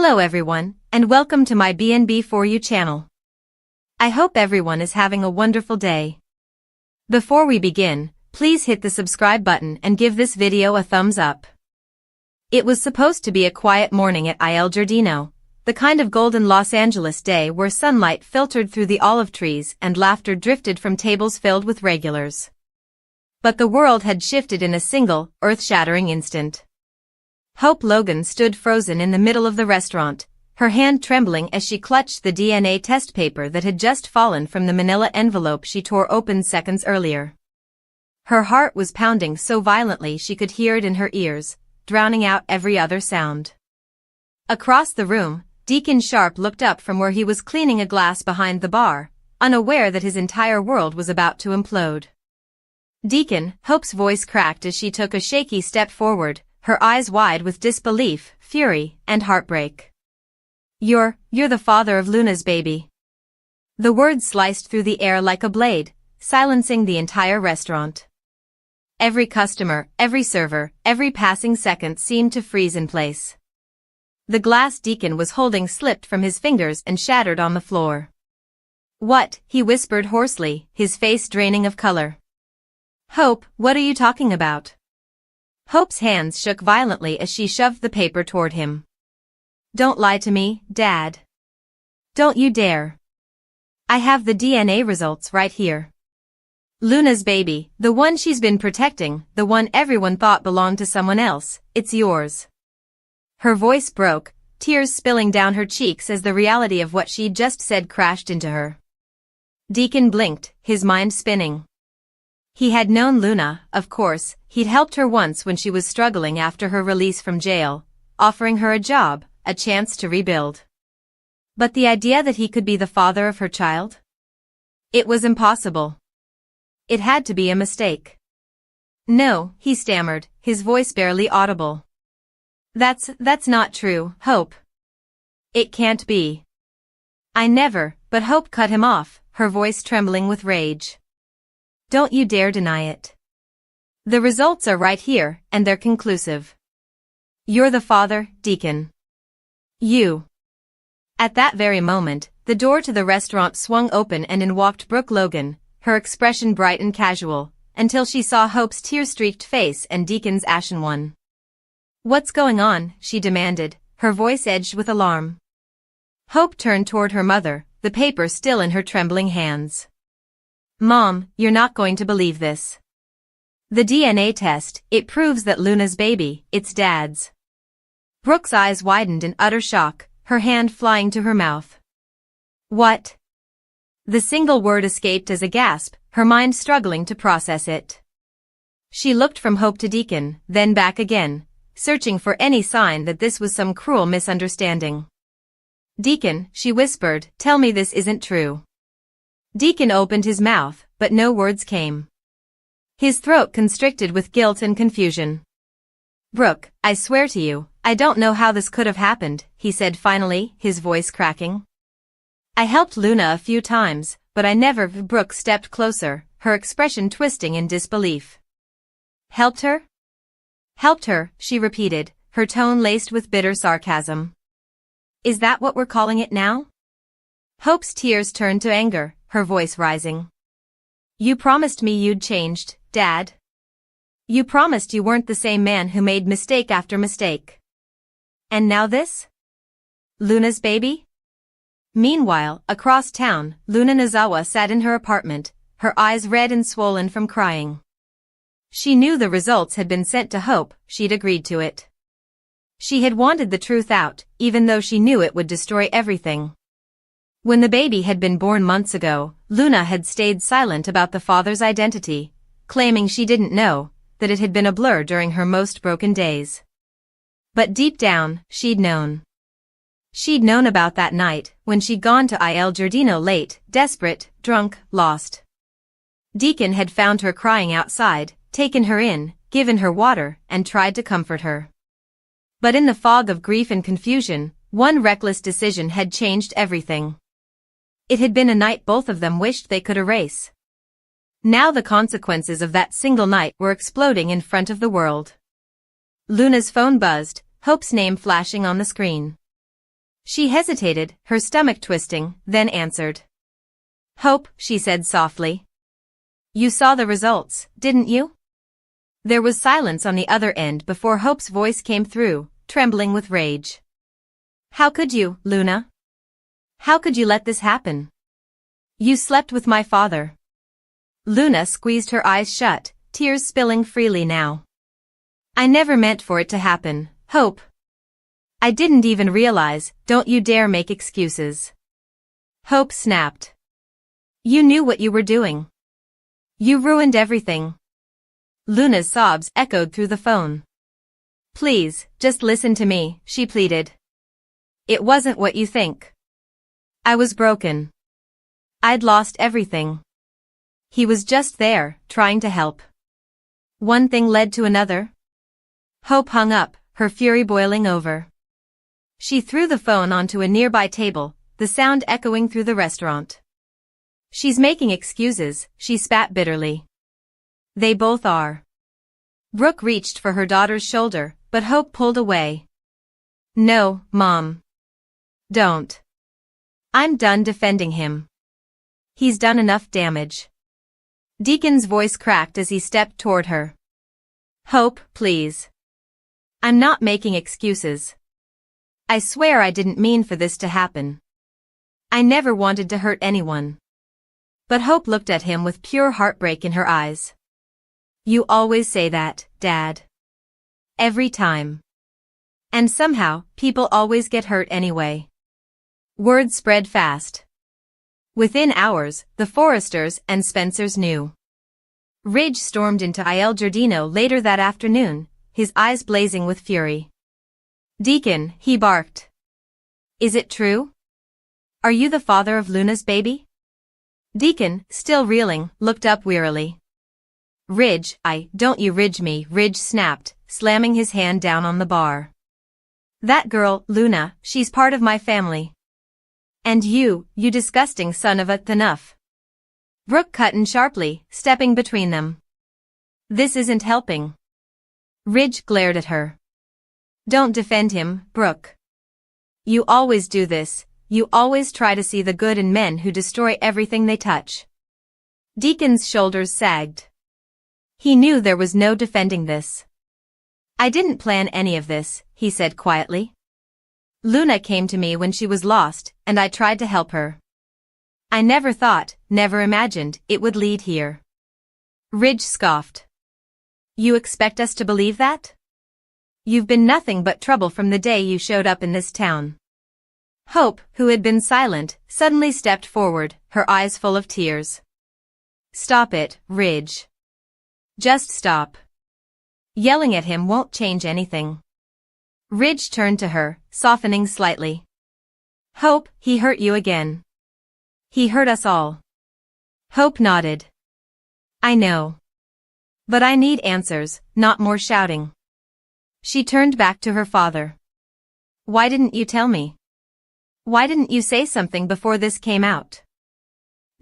Hello everyone, and welcome to my B&B For You channel. I hope everyone is having a wonderful day. Before we begin, please hit the subscribe button and give this video a thumbs up. It was supposed to be a quiet morning at Il Giardino, the kind of golden Los Angeles day where sunlight filtered through the olive trees and laughter drifted from tables filled with regulars. But the world had shifted in a single, earth-shattering instant. Hope Logan stood frozen in the middle of the restaurant, her hand trembling as she clutched the DNA test paper that had just fallen from the manila envelope she tore open seconds earlier. Her heart was pounding so violently she could hear it in her ears, drowning out every other sound. Across the room, Deacon Sharp looked up from where he was cleaning a glass behind the bar, unaware that his entire world was about to implode. "Deacon," Hope's voice cracked as she took a shaky step forward, her eyes wide with disbelief, fury, and heartbreak. You're the father of Luna's baby." The words sliced through the air like a blade, silencing the entire restaurant. Every customer, every server, every passing second seemed to freeze in place. The glass Deacon was holding slipped from his fingers and shattered on the floor. "What?" he whispered hoarsely, his face draining of color. "Hope, what are you talking about?" Hope's hands shook violently as she shoved the paper toward him. "Don't lie to me, Dad. Don't you dare. I have the DNA results right here. Luna's baby, the one she's been protecting, the one everyone thought belonged to someone else, it's yours." Her voice broke, tears spilling down her cheeks as the reality of what she'd just said crashed into her. Deacon blinked, his mind spinning. He had known Luna, of course. He'd helped her once when she was struggling after her release from jail, offering her a job, a chance to rebuild. But the idea that he could be the father of her child? It was impossible. It had to be a mistake. "No," he stammered, his voice barely audible. That's not true, Hope. It can't be. I never," but Hope cut him off, her voice trembling with rage. "Don't you dare deny it. The results are right here, and they're conclusive. You're the father, Deacon. You." At that very moment, the door to the restaurant swung open and in walked Brooke Logan, her expression bright and casual, until she saw Hope's tear-streaked face and Deacon's ashen one. "What's going on?" she demanded, her voice edged with alarm. Hope turned toward her mother, the paper still in her trembling hands. "Mom, you're not going to believe this. The DNA test, it proves that Luna's baby, it's Dad's." Brooke's eyes widened in utter shock, her hand flying to her mouth. "What?" The single word escaped as a gasp, her mind struggling to process it. She looked from Hope to Deacon, then back again, searching for any sign that this was some cruel misunderstanding. "Deacon," she whispered, "tell me this isn't true." Deacon opened his mouth, but no words came. His throat constricted with guilt and confusion. "Brooke, I swear to you, I don't know how this could have happened," he said finally, his voice cracking. "I helped Luna a few times, but I never." Brooke stepped closer, her expression twisting in disbelief. "Helped her?" "Helped her," she repeated, her tone laced with bitter sarcasm. "Is that what we're calling it now?" Hope's tears turned to anger, her voice rising. "You promised me you'd changed, Dad. You promised you weren't the same man who made mistake after mistake. And now this? Luna's baby?" Meanwhile, across town, Luna Nozawa sat in her apartment, her eyes red and swollen from crying. She knew the results had been sent to Hope, she'd agreed to it. She had wanted the truth out, even though she knew it would destroy everything. When the baby had been born months ago, Luna had stayed silent about the father's identity, claiming she didn't know, that it had been a blur during her most broken days. But deep down, she'd known. She'd known about that night, when she'd gone to Il Giardino late, desperate, drunk, lost. Deacon had found her crying outside, taken her in, given her water, and tried to comfort her. But in the fog of grief and confusion, one reckless decision had changed everything. It had been a night both of them wished they could erase. Now the consequences of that single night were exploding in front of the world. Luna's phone buzzed, Hope's name flashing on the screen. She hesitated, her stomach twisting, then answered. Hope, she said softly. You saw the results, didn't you? There was silence on the other end before Hope's voice came through, trembling with rage. How could you, Luna? How could you let this happen? You slept with my father. Luna squeezed her eyes shut, tears spilling freely now. I never meant for it to happen, Hope. I didn't even realize, don't you dare make excuses. Hope snapped. You knew what you were doing. You ruined everything. Luna's sobs echoed through the phone. Please, just listen to me, she pleaded. It wasn't what you think. I was broken. I'd lost everything. He was just there, trying to help. One thing led to another. Hope hung up, her fury boiling over. She threw the phone onto a nearby table, the sound echoing through the restaurant. She's making excuses, she spat bitterly. They both are. Brooke reached for her daughter's shoulder, but Hope pulled away. No, Mom. Don't. I'm done defending him. He's done enough damage. Deacon's voice cracked as he stepped toward her. Hope, please. I'm not making excuses. I swear I didn't mean for this to happen. I never wanted to hurt anyone. But Hope looked at him with pure heartbreak in her eyes. You always say that, Dad. Every time. And somehow, people always get hurt anyway. Word spread fast. Within hours, the Forresters and Spencers knew. Ridge stormed into Il Giardino later that afternoon, his eyes blazing with fury. Deacon, he barked. Is it true? Are you the father of Luna's baby? Deacon, still reeling, looked up wearily. Ridge, don't you ridge me, Ridge snapped, slamming his hand down on the bar. That girl, Luna, she's part of my family. And you disgusting son of a enough. Brooke cut in sharply, stepping between them. This isn't helping. Ridge glared at her. Don't defend him, Brooke. You always do this, you always try to see the good in men who destroy everything they touch. Deacon's shoulders sagged. He knew there was no defending this. I didn't plan any of this, he said quietly. Luna came to me when she was lost, and I tried to help her. I never thought, never imagined, it would lead here. Ridge scoffed. You expect us to believe that? You've been nothing but trouble from the day you showed up in this town. Hope, who had been silent, suddenly stepped forward, her eyes full of tears. Stop it, Ridge. Just stop. Yelling at him won't change anything. Ridge turned to her, softening slightly. Hope, he hurt you again. He hurt us all. Hope nodded. I know. But I need answers, not more shouting. She turned back to her father. Why didn't you tell me? Why didn't you say something before this came out?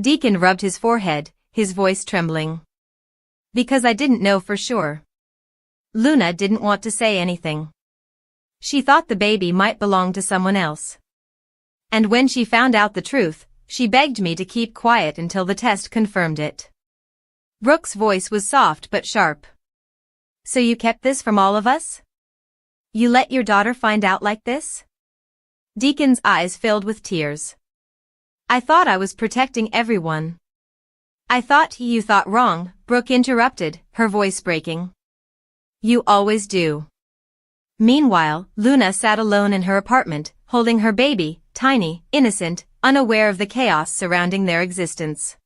Deacon rubbed his forehead, his voice trembling. Because I didn't know for sure. Luna didn't want to say anything. She thought the baby might belong to someone else. And when she found out the truth, she begged me to keep quiet until the test confirmed it. Brooke's voice was soft but sharp. So you kept this from all of us? You let your daughter find out like this? Deacon's eyes filled with tears. I thought I was protecting everyone. I thought you thought wrong, Brooke interrupted, her voice breaking. You always do. Meanwhile, Luna sat alone in her apartment, holding her baby, tiny, innocent, unaware of the chaos surrounding their existence.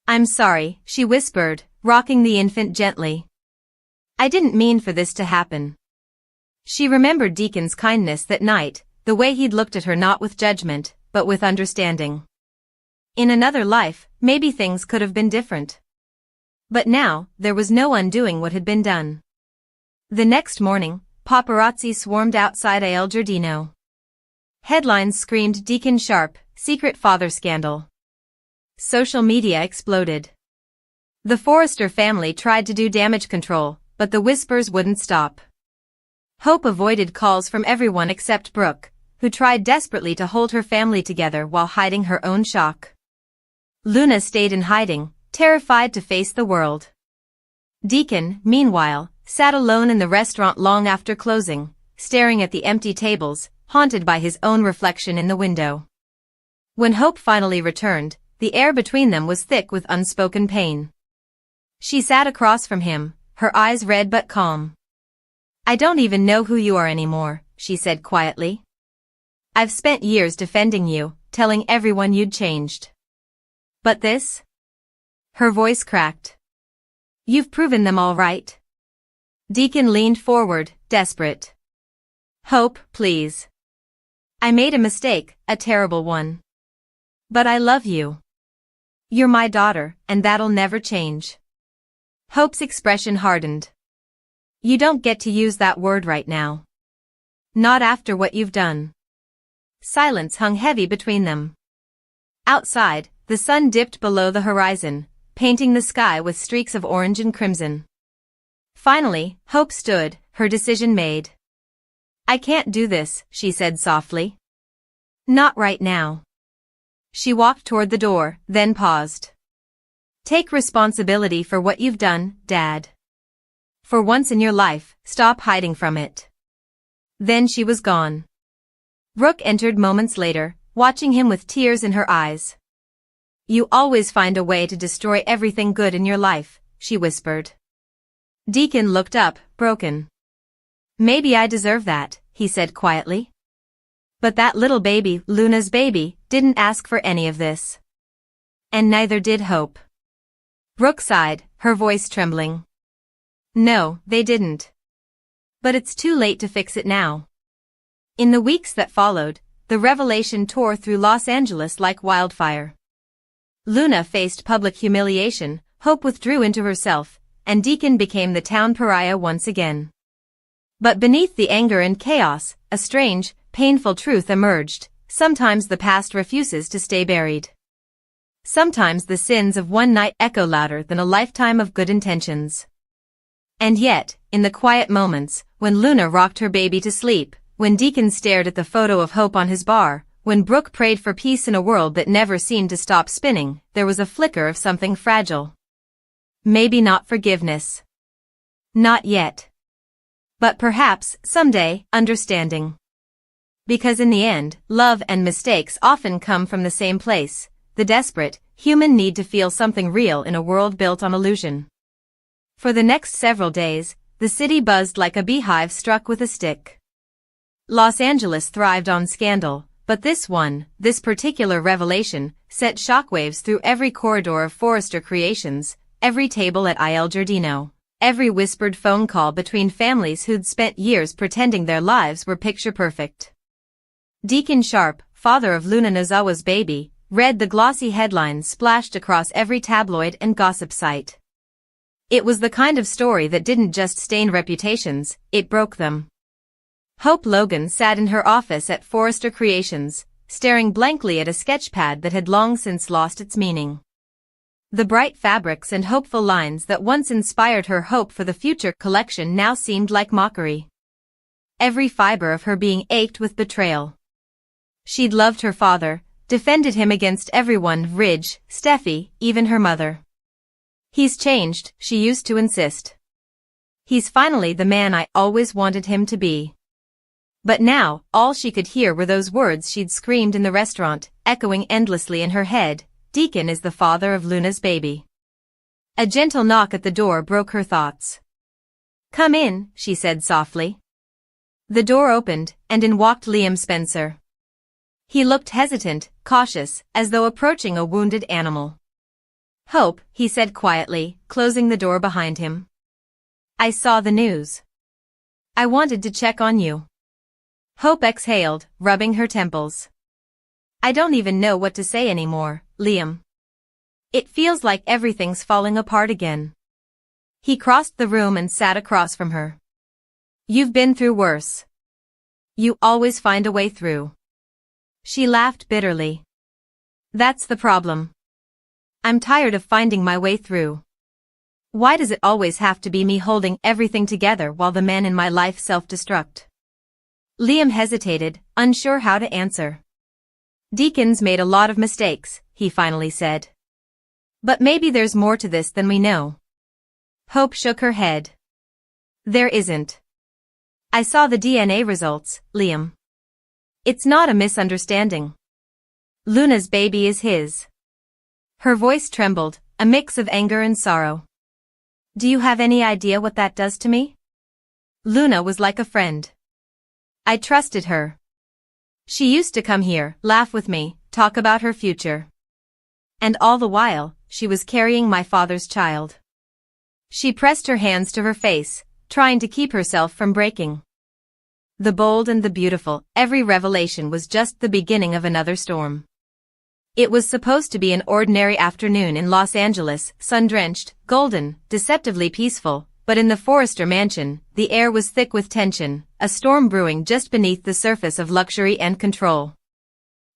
I'm sorry, she whispered, rocking the infant gently. I didn't mean for this to happen. She remembered Deacon's kindness that night, the way he'd looked at her not with judgment, but with understanding. In another life, maybe things could have been different. But now, there was no undoing what had been done. The next morning, paparazzi swarmed outside Il Giardino. Headlines screamed Deacon Sharp, secret father scandal. Social media exploded. The Forrester family tried to do damage control, but the whispers wouldn't stop. Hope avoided calls from everyone except Brooke, who tried desperately to hold her family together while hiding her own shock. Luna stayed in hiding, terrified to face the world. Deacon, meanwhile, sat alone in the restaurant long after closing, staring at the empty tables, haunted by his own reflection in the window. When Hope finally returned, the air between them was thick with unspoken pain. She sat across from him, her eyes red but calm. "I don't even know who you are anymore," she said quietly. "I've spent years defending you, telling everyone you'd changed. But this?" Her voice cracked. "You've proven them all right." Deacon leaned forward, desperate. "Hope, please. I made a mistake, a terrible one. But I love you. You're my daughter, and that'll never change." Hope's expression hardened. "You don't get to use that word right now. Not after what you've done." Silence hung heavy between them. Outside, the sun dipped below the horizon, painting the sky with streaks of orange and crimson. Finally, Hope stood, her decision made. "I can't do this," she said softly. "Not right now." She walked toward the door, then paused. "Take responsibility for what you've done, Dad. For once in your life, stop hiding from it." Then she was gone. Brooke entered moments later, watching him with tears in her eyes. "You always find a way to destroy everything good in your life," she whispered. Deacon looked up, broken. "Maybe I deserve that," he said quietly. "But that little baby, Luna's baby, didn't ask for any of this. And neither did Hope." Brooke sighed, her voice trembling. "No, they didn't. But it's too late to fix it now." In the weeks that followed, the revelation tore through Los Angeles like wildfire. Luna faced public humiliation, Hope withdrew into herself, and Deacon became the town pariah once again. But beneath the anger and chaos, a strange, painful truth emerged: sometimes the past refuses to stay buried. Sometimes the sins of one night echo louder than a lifetime of good intentions. And yet, in the quiet moments, when Luna rocked her baby to sleep, when Deacon stared at the photo of Hope on his bar, when Brooke prayed for peace in a world that never seemed to stop spinning, there was a flicker of something fragile. Maybe not forgiveness. Not yet. But perhaps, someday, understanding. Because in the end, love and mistakes often come from the same place, the desperate, human need to feel something real in a world built on illusion. For the next several days, the city buzzed like a beehive struck with a stick. Los Angeles thrived on scandal, but this particular revelation, set shockwaves through every corridor of Forrester creations, every table at Il Giardino, every whispered phone call between families who'd spent years pretending their lives were picture perfect. Deacon Sharp, father of Luna Nozawa's baby, read the glossy headlines splashed across every tabloid and gossip site. It was the kind of story that didn't just stain reputations, it broke them. Hope Logan sat in her office at Forrester Creations, staring blankly at a sketchpad that had long since lost its meaning. The bright fabrics and hopeful lines that once inspired her hope for the future collection now seemed like mockery. Every fiber of her being ached with betrayal. She'd loved her father, defended him against everyone: Ridge, Steffi, even her mother. "He's changed," she used to insist. "He's finally the man I always wanted him to be." But now, all she could hear were those words she'd screamed in the restaurant, echoing endlessly in her head: "Deacon is the father of Luna's baby." A gentle knock at the door broke her thoughts. "Come in," she said softly. The door opened, and in walked Liam Spencer. He looked hesitant, cautious, as though approaching a wounded animal. "Hope," he said quietly, closing the door behind him. "I saw the news. I wanted to check on you." Hope exhaled, rubbing her temples. "I don't even know what to say anymore, Liam. It feels like everything's falling apart again." He crossed the room and sat across from her. "You've been through worse. You always find a way through." She laughed bitterly. "That's the problem. I'm tired of finding my way through. Why does it always have to be me holding everything together while the men in my life self-destruct?" Liam hesitated, unsure how to answer. Deacon's made a lot of mistakes, he finally said. But maybe there's more to this than we know. Hope shook her head. There isn't. I saw the DNA results, Liam. It's not a misunderstanding. Luna's baby is his. Her voice trembled, a mix of anger and sorrow. Do you have any idea what that does to me? Luna was like a friend. I trusted her. She used to come here, laugh with me, talk about her future. And all the while, she was carrying my father's child. She pressed her hands to her face, trying to keep herself from breaking. The bold and the beautiful, every revelation was just the beginning of another storm. It was supposed to be an ordinary afternoon in Los Angeles, sun-drenched, golden, deceptively peaceful, but in the Forrester mansion, the air was thick with tension, a storm brewing just beneath the surface of luxury and control.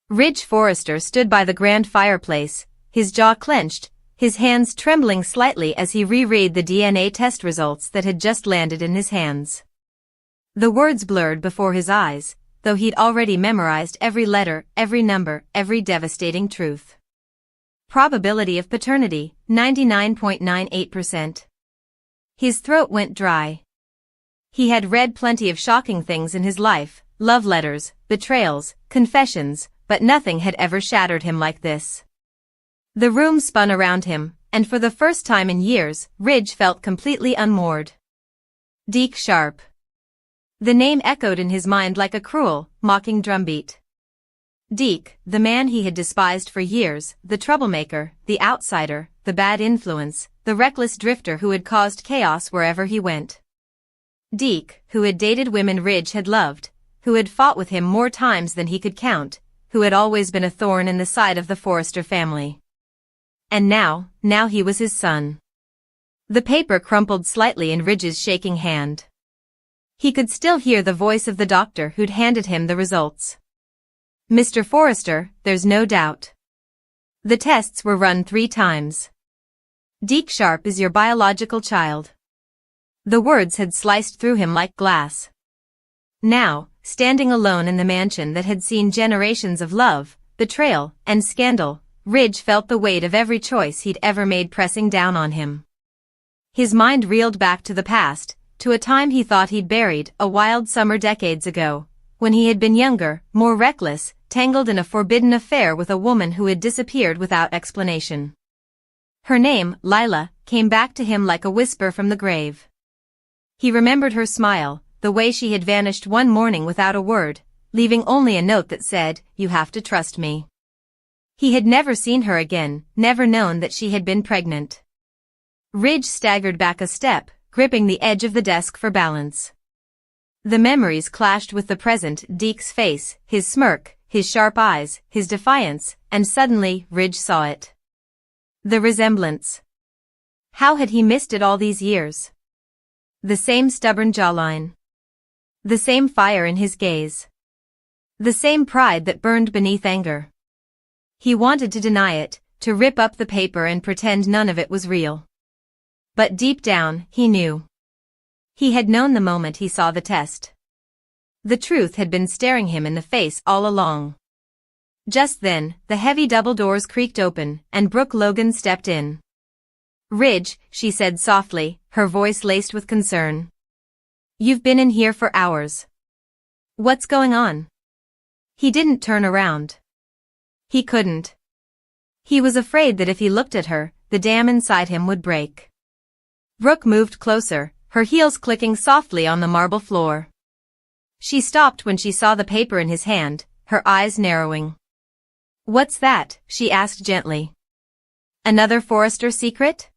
Ridge Forrester stood by the grand fireplace, his jaw clenched, his hands trembling slightly as he reread the DNA test results that had just landed in his hands. The words blurred before his eyes, though he'd already memorized every letter, every number, every devastating truth. Probability of paternity, 99.98%. His throat went dry. He had read plenty of shocking things in his life, love letters, betrayals, confessions, but nothing had ever shattered him like this. The room spun around him, and for the first time in years, Ridge felt completely unmoored. Deke Sharp. The name echoed in his mind like a cruel, mocking drumbeat. Deke, the man he had despised for years, the troublemaker, the outsider, the bad influence, the reckless drifter who had caused chaos wherever he went. Deke, who had dated women Ridge had loved, who had fought with him more times than he could count, who had always been a thorn in the side of the Forrester family. And now he was his son. The paper crumpled slightly in Ridge's shaking hand. He could still hear the voice of the doctor who'd handed him the results. Mr. Forrester, there's no doubt. The tests were run 3 times. Deke Sharp is your biological child. The words had sliced through him like glass. Now, standing alone in the mansion that had seen generations of love, betrayal, and scandal, Ridge felt the weight of every choice he'd ever made pressing down on him. His mind reeled back to the past, to a time he thought he'd buried, a wild summer decades ago, when he had been younger, more reckless, tangled in a forbidden affair with a woman who had disappeared without explanation. Her name, Lila, came back to him like a whisper from the grave. He remembered her smile, the way she had vanished one morning without a word, leaving only a note that said, "You have to trust me." He had never seen her again, never known that she had been pregnant. Ridge staggered back a step, gripping the edge of the desk for balance. The memories clashed with the present, Deke's face, his smirk, his sharp eyes, his defiance, and suddenly, Ridge saw it. The resemblance. How had he missed it all these years? The same stubborn jawline. The same fire in his gaze. The same pride that burned beneath anger. He wanted to deny it, to rip up the paper and pretend none of it was real. But deep down, he knew. He had known the moment he saw the test. The truth had been staring him in the face all along. Just then, the heavy double doors creaked open, and Brooke Logan stepped in. "Ridge," she said softly, her voice laced with concern. "You've been in here for hours. What's going on?" He didn't turn around. He couldn't. He was afraid that if he looked at her, the dam inside him would break. Brooke moved closer, her heels clicking softly on the marble floor. She stopped when she saw the paper in his hand, her eyes narrowing. "What's that?" she asked gently. "Another Forrester secret?"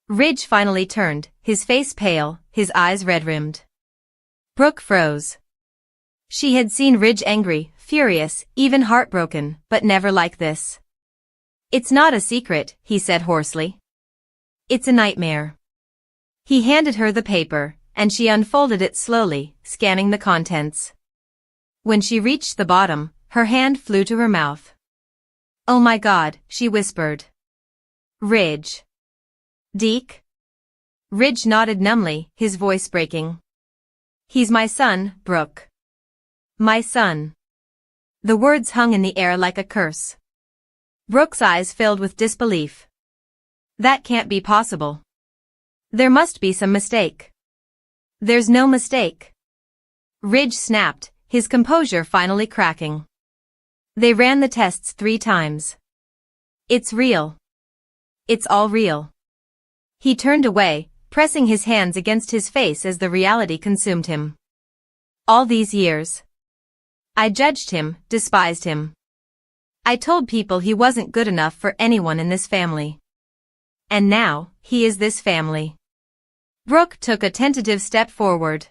Ridge finally turned, his face pale, his eyes red-rimmed. Brooke froze. She had seen Ridge angry, furious, even heartbroken, but never like this. "It's not a secret," he said hoarsely. "It's a nightmare." He handed her the paper, and she unfolded it slowly, scanning the contents. When she reached the bottom, her hand flew to her mouth. "Oh my God," she whispered. "Ridge." "Deke?" Ridge nodded numbly, his voice breaking. "He's my son, Brooke." My son. The words hung in the air like a curse. Brooke's eyes filled with disbelief. That can't be possible. There must be some mistake. There's no mistake. Ridge snapped, his composure finally cracking. They ran the tests 3 times. It's real. It's all real. He turned away, pressing his hands against his face as the reality consumed him. All these years. I judged him, despised him. I told people he wasn't good enough for anyone in this family. And now, he is this family. Brooke took a tentative step forward.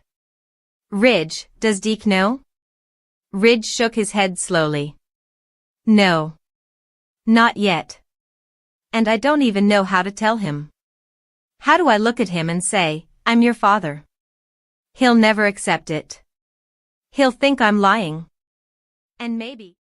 Ridge, does Deke know? Ridge shook his head slowly. No. Not yet. And I don't even know how to tell him. How do I look at him and say, I'm your father? He'll never accept it. He'll think I'm lying. And maybe